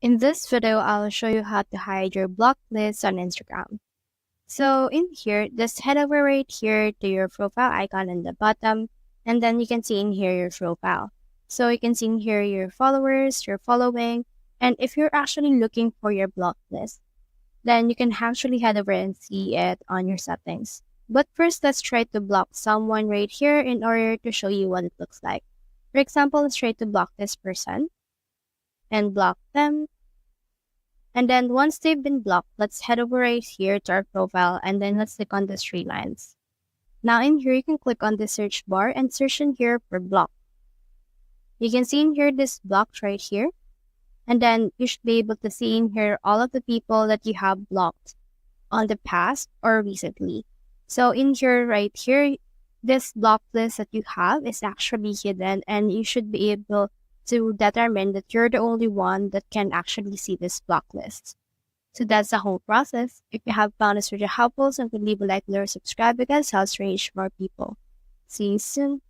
In this video, I'll show you how to hide your blocked list on Instagram. So in here, just head over right here to your profile icon in the bottom, and then you can see in here your profile. So you can see in here your followers, your following, and if you're actually looking for your blocked list, then you can actually head over and see it on your settings. But first, let's try to block someone right here in order to show you what it looks like. For example, let's try to block this person and block them. And then once they've been blocked, let's head over right here to our profile and then let's click on the three lines. Now in here, you can click on the search bar and search in here for block. You can see in here this blocked right here. And then you should be able to see in here all of the people that you have blocked on the past or recently. So in here, right here, this block list that you have is actually hidden and you should be able to determine that you're the only one that can actually see this block list. So that's the whole process. If you have found this video helpful, so leave a like or subscribe because it helps reach more people. See you soon.